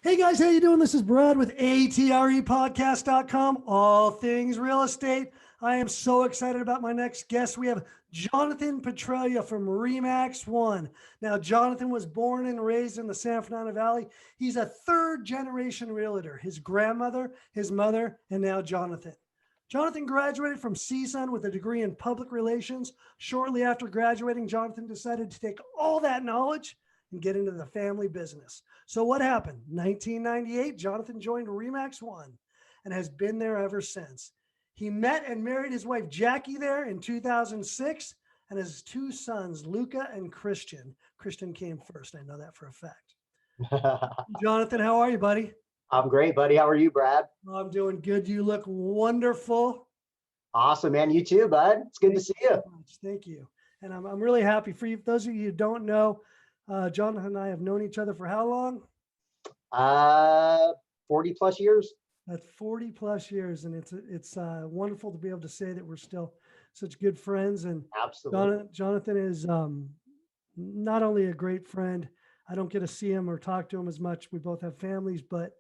Hey guys, how you doing? This is Brad with atrepodcast.com, all things real estate. I am so excited about my next guest. We have Jonathan Petralia from Remax One. Now, Jonathan was born and raised in the San Fernando Valley. He's a third generation realtor. His grandmother, his mother, and now Jonathan. Jonathan graduated from CSUN with a degree in public relations. Shortly after graduating, Jonathan decided to take all that knowledge and get into the family business. So what happened? 1998, Jonathan joined Remax One and has been there ever since. He met and married his wife Jackie there in 2006 and has two sons, Luca and Christian. Christian came first. I know that for a fact. Jonathan, how are you, buddy? I'm great, buddy. How are you, Brad? I'm doing good. You look wonderful. Awesome, man. You too, bud. It's good to see you. Thank you. And I'm really happy for you. For those of you who don't know, Jonathan and I have known each other for how long? 40 plus years. That's 40 plus years. And it's wonderful to be able to say that we're still such good friends. And absolutely, Jonathan is not only a great friend. I don't get to see him or talk to him as much. We both have families, but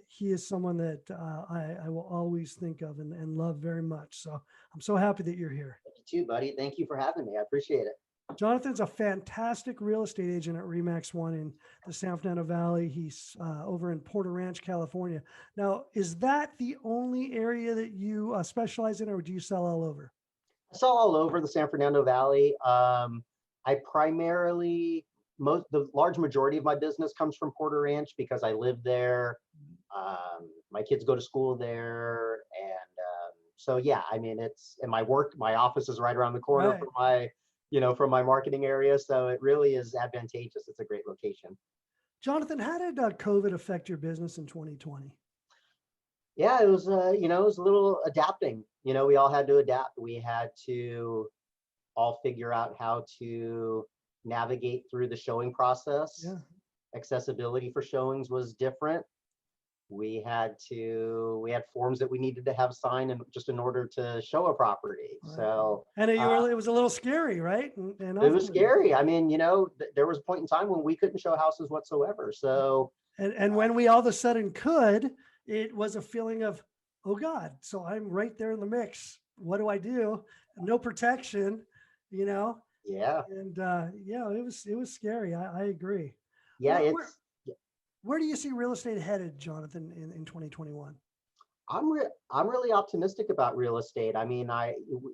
he is someone that I will always think of and love very much. So I'm so happy that you're here. You too, buddy. Thank you for having me. I appreciate it. Jonathan's a fantastic real estate agent at Remax One in the San Fernando Valley. He's over in Porter Ranch, California. Now, is that the only area that you specialize in, or do you sell all over? I sell all over the San Fernando Valley. I primarily, the large majority of my business comes from Porter Ranch because I live there. My kids go to school there, and so yeah, I mean, it's in my office is right around the corner Right. from my marketing area. So it really is advantageous. It's a great location. Jonathan, how did COVID affect your business in 2020? Yeah, it was, it was a little adapting. We all had to adapt. We had to all figure out how to navigate through the showing process. Yeah. Accessibility for showings was different. We had forms that we needed to have signed in order to show a property. Right. So, and it was a little scary, right? And it was scary. I mean, there was a point in time when we couldn't show houses whatsoever. So, and when we all of a sudden could, it was a feeling of, oh God, so I'm right there in the mix. What do I do? No protection, Yeah. And it was scary. I agree. Yeah, where do you see real estate headed, Jonathan, in 2021? I'm really optimistic about real estate. I mean,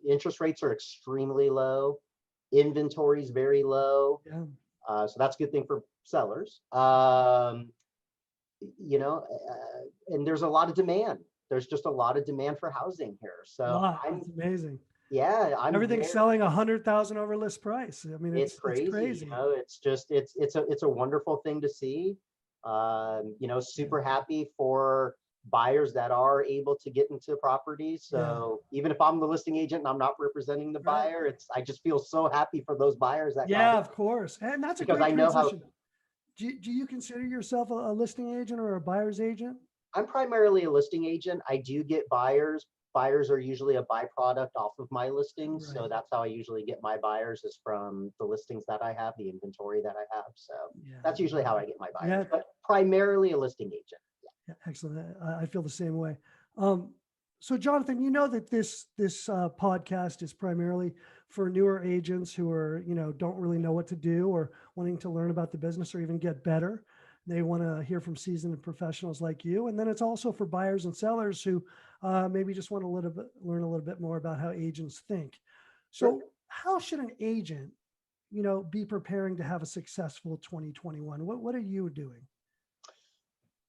interest rates are extremely low, inventory is very low. Yeah. So that's a good thing for sellers. And there's a lot of demand. There's just a lot of demand for housing here. So That's amazing. Yeah, everything's selling 100,000 over list price. I mean, it's crazy. It's a wonderful thing to see. Super happy for buyers that are able to get into properties. So even if I'm the listing agent and I'm not representing the buyer, I just feel so happy for those buyers that of course. And that's because a great I know transition. Do you consider yourself a listing agent or a buyer's agent? I'm primarily a listing agent. I do get buyers. Buyers are usually a byproduct off of my listings. Right. So that's how I usually get my buyers, is from the listings that I have, the inventory that I have. So that's usually how I get my buyers, but primarily a listing agent. Yeah, excellent. I feel the same way. So Jonathan, you know that this podcast is primarily for newer agents who are, don't really know what to do or wanting to learn about the business or even get better. They want to hear from seasoned professionals like you. And then it's also for buyers and sellers who maybe just want to learn a little bit more about how agents think. So how should an agent, be preparing to have a successful 2021? What are you doing?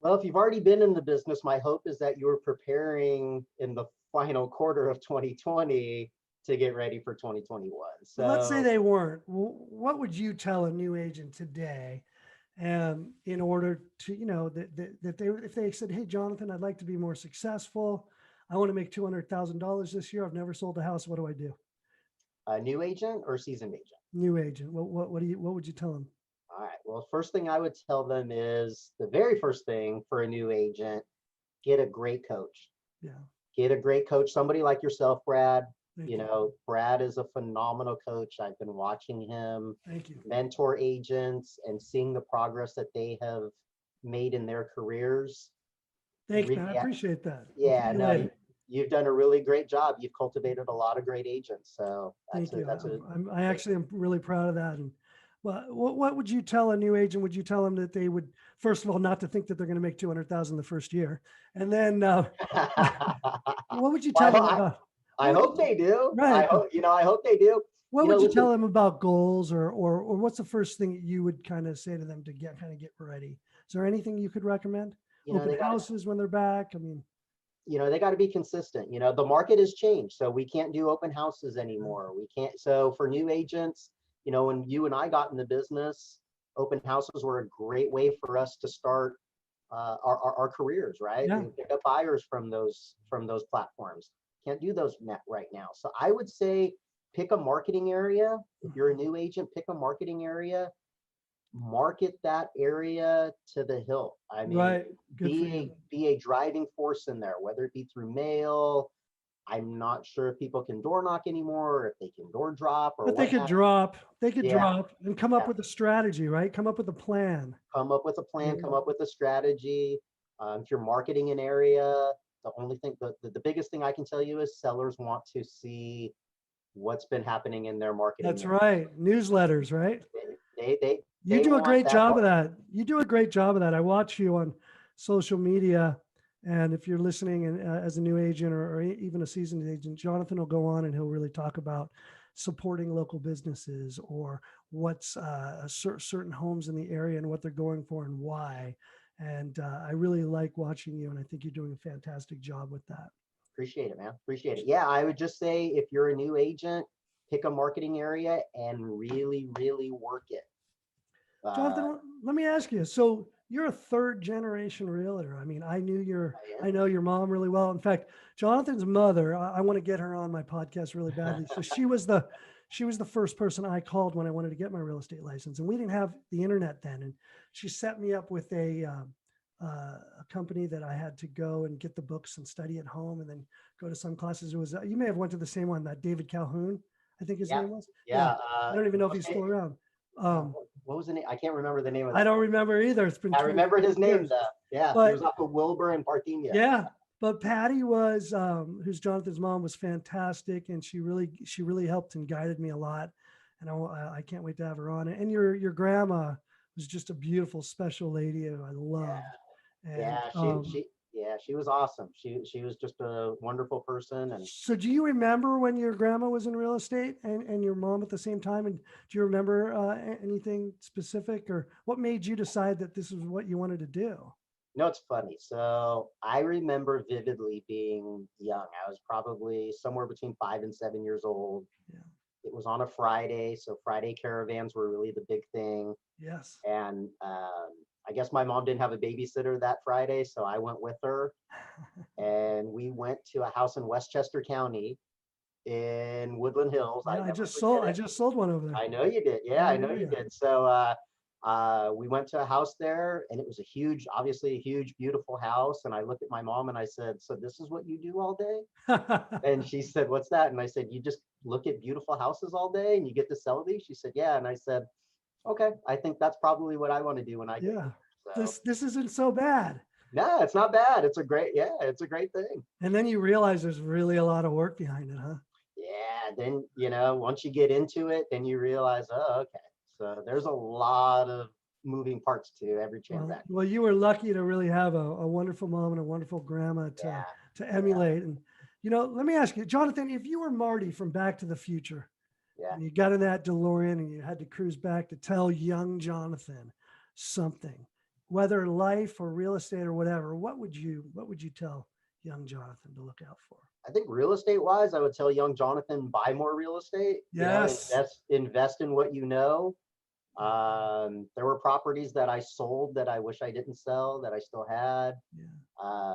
Well, if you've already been in the business, my hope is that you're preparing in the final quarter of 2020 to get ready for 2021. So let's say they weren't. What would you tell a new agent today? In order to, if they said, hey, Jonathan, I'd like to be more successful. I want to make $200,000 this year. I've never sold a house. What do I do? A new agent or seasoned agent? New agent. What would you tell them? All right. Well, first thing I would tell them is, the very first thing for a new agent, get a great coach. Yeah. Get a great coach. Somebody like yourself, Brad. Brad is a phenomenal coach. I've been watching him mentor agents and seeing the progress that they have made in their careers. Thanks, man. I Really, appreciate that. I'll yeah, see you no, later. you've done a really great job. You've cultivated a lot of great agents. So Thank you. that's a I actually am really proud of that. And well, what would you tell a new agent? Would you tell them that they would, first of all, not to think that they're going to make 200,000 the first year, and then what would you tell them about? I hope they do. Right. I hope they do. What You know, would you listen, tell them about goals, or what's the first thing that you would kind of say to them to get ready? Is there anything you could recommend? Open they got houses when they're back. I mean, they got to be consistent. The market has changed, so we can't do open houses anymore. We can't. So for new agents, when you and I got in the business, open houses were a great way for us to start our careers, right? yeah, We pick up buyers from those platforms. Can't do those right now. So I would say pick a marketing area. If you're a new agent, pick a marketing area. Market that area to the hilt. I mean, right. Good for you. be a driving force in there, whether it be through mail. I'm not sure if people can door knock anymore, or if they can door drop, or But they what could have. drop. They could Yeah, drop and come up yeah. with a strategy, right? Come up with a plan. Come up with a plan. Yeah. Come up with a strategy. If you're marketing an area, the biggest thing I can tell you is sellers want to see what's been happening in their marketing That's area. right. Newsletters, right? You They do a want great that job of that. You do a great job of that. I watch you on social media. And if you're listening and as a new agent or even a seasoned agent, Jonathan will go on and he'll really talk about supporting local businesses or what's certain homes in the area and what they're going for and why. And I really like watching you, and I think you're doing a fantastic job with that. Appreciate it, man. Appreciate it. Yeah, I would just say if you're a new agent, pick a marketing area and really, really work it. Jonathan, let me ask you. So you're a third generation realtor. I mean, I know your mom really well. In fact, Jonathan's mother, I want to get her on my podcast really badly. So she was the first person I called when I wanted to get my real estate license, and we didn't have the internet then. And she set me up with a company that I had to go and get the books and study at home, and then go to some classes. It was you may have went to the same one, that David Calhoun, I think his name was. Yeah. I don't even know if he's still around. What was the name? I can't remember the name of I don't remember either. It's been. I remember his name years. though. Yeah, But, he was up at Wilbur and Parthenia. Yeah, but Patty was, who's Jonathan's mom, was fantastic, and she really helped and guided me a lot. And I can't wait to have her on. And your grandma was just a beautiful, special lady who I loved. Yeah, And, she was awesome. She was just a wonderful person. And so do you remember when your grandma was in real estate and your mom at the same time? And do you remember anything specific, or what made you decide that this is what you wanted to do? it's funny. So I remember vividly being young. I was probably somewhere between 5 and 7 years old. Yeah. It was on a Friday, so Friday caravans were really the big thing. Yes. And I guess my mom didn't have a babysitter that Friday, so I went with her. And we went to a house in Westchester County in Woodland Hills. Yeah, I just sold one over there. I know you did. Yeah, I know you did. So we went to a house there, and it was obviously a huge, beautiful house. And I looked at my mom and I said, "So this is what you do all day?" And she said, "What's that?" And I said, "You just look at beautiful houses all day and you get to sell these?" She said, "Yeah." And I said, "Okay, I think that's probably what I want to do when I get here." So, this isn't so bad. No, it's not bad. It's a great thing. And then you realize there's really a lot of work behind it, huh? Yeah. Then, once you get into it, then you realize, oh, okay. So there's a lot of moving parts to every transaction. Well, you were lucky to really have a wonderful mom and a wonderful grandma to emulate. And, let me ask you, Jonathan, if you were Marty from Back to the Future, and you got in that DeLorean and you had to cruise back to tell young Jonathan something, whether life or real estate or whatever, what would you tell young Jonathan to look out for? I think real estate wise, I would tell young Jonathan, buy more real estate. Yes. Invest in what you know. There were properties that I sold that I wish I didn't sell that I still had. Yeah.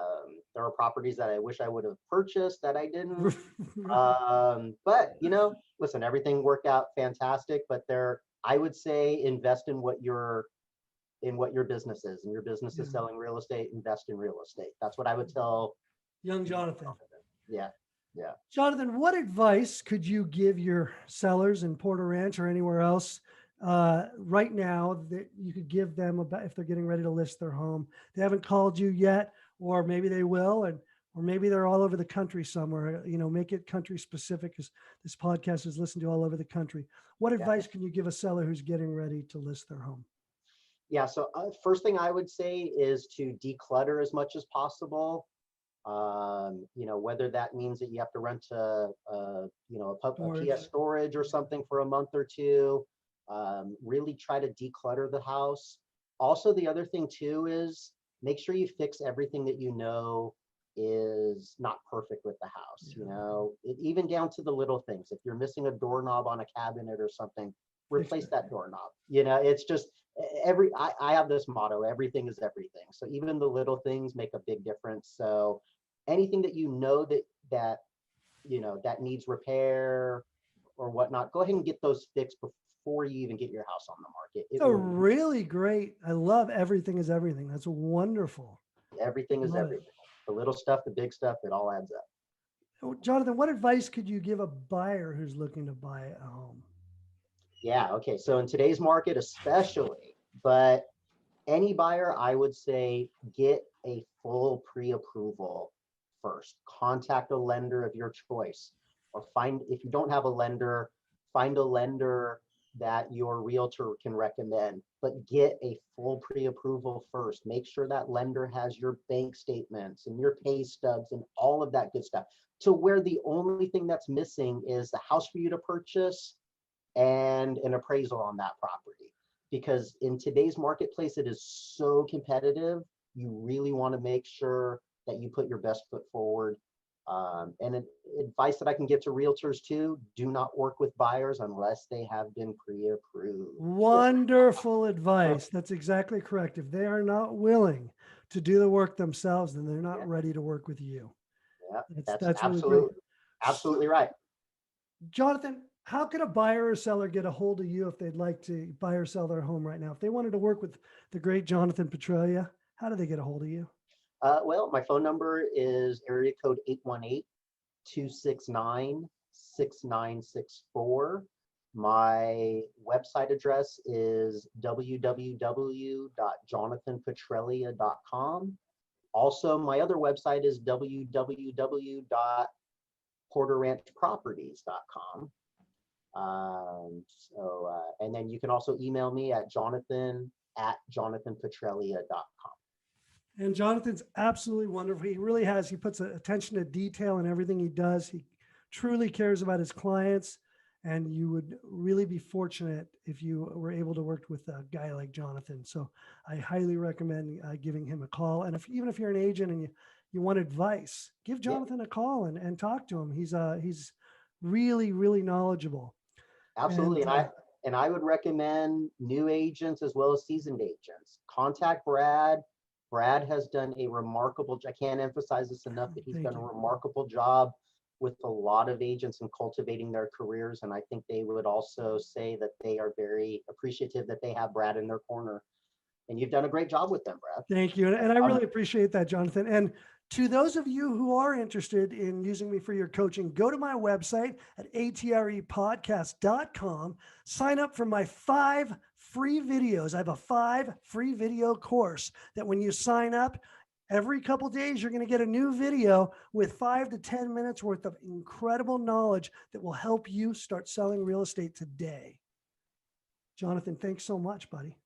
There were properties that I wish I would have purchased that I didn't. But listen, everything worked out fantastic. But I would say invest in what your business is, and your business is selling real estate. Invest in real estate. That's what I would tell young Jonathan. Yeah. Jonathan, what advice could you give your sellers in Porter Ranch or anywhere else right now that you could give them about if they're getting ready to list their home. They haven't called you yet, or maybe they will, and or maybe they're all over the country somewhere. Make it country specific because this podcast is listened to all over the country. What Yeah. advice can you give a seller who's getting ready to list their home? Yeah. So first thing I would say is to declutter as much as possible. Whether that means that you have to rent a Storage. PS storage or something for a month or two. Really try to declutter the house. Also, the other thing too is make sure you fix everything that is not perfect with the house. Even down to the little things. If you're missing a doorknob on a cabinet or something, replace that doorknob. It's just I have this motto: everything is everything. So even the little things make a big difference. So anything that that needs repair or whatnot, go ahead and get those fixed before you even get your house on the market. So really great. I love everything is everything. That's wonderful. Everything is everything. The little stuff, the big stuff, it all adds up. So, Jonathan, what advice could you give a buyer who's looking to buy a home? Yeah. Okay. So in today's market, especially, but any buyer, I would say get a full pre-approval first. Contact a lender of your choice, or if you don't have a lender, find a lender that your realtor can recommend, but get a full pre-approval first. Make sure that lender has your bank statements and your pay stubs and all of that good stuff, to where the only thing that's missing is the house for you to purchase and an appraisal on that property. Because in today's marketplace, it is so competitive. You really want to make sure that you put your best foot forward. And advice that I can give to realtors too: do not work with buyers unless they have been pre-approved. Wonderful advice. That's exactly correct. If they are not willing to do the work themselves, then they're not ready to work with you. Yeah, that's really great. Absolutely right. Jonathan, how can a buyer or seller get a hold of you if they'd like to buy or sell their home right now? If they wanted to work with the great Jonathan Petralia, how do they get a hold of you? Well, my phone number is area code 818-269-6964. My website address is www.jonathanpetralia.com. Also, my other website is www.porterranchproperties.com. And then you can also email me at jonathan@jonathanpetralia.com. And Jonathan's absolutely wonderful. He really has. He puts attention to detail in everything he does. He truly cares about his clients. And you would really be fortunate if you were able to work with a guy like Jonathan. So I highly recommend giving him a call. And even if you're an agent and you want advice, give Jonathan a call and talk to him. He's really, really knowledgeable. Absolutely. And I would recommend new agents as well as seasoned agents. Contact Brad. Brad has done a remarkable, I can't emphasize this enough, that he's done a remarkable job with a lot of agents in cultivating their careers. And I think they would also say that they are very appreciative that they have Brad in their corner. And you've done a great job with them, Brad. Thank you. And I really appreciate that, Jonathan. And to those of you who are interested in using me for your coaching, go to my website at atrepodcast.com, sign up for my 5 free videos. I have a 5 free video course that when you sign up, every couple of days, you're going to get a new video with 5 to 10 minutes worth of incredible knowledge that will help you start selling real estate today. Jonathan, thanks so much, buddy.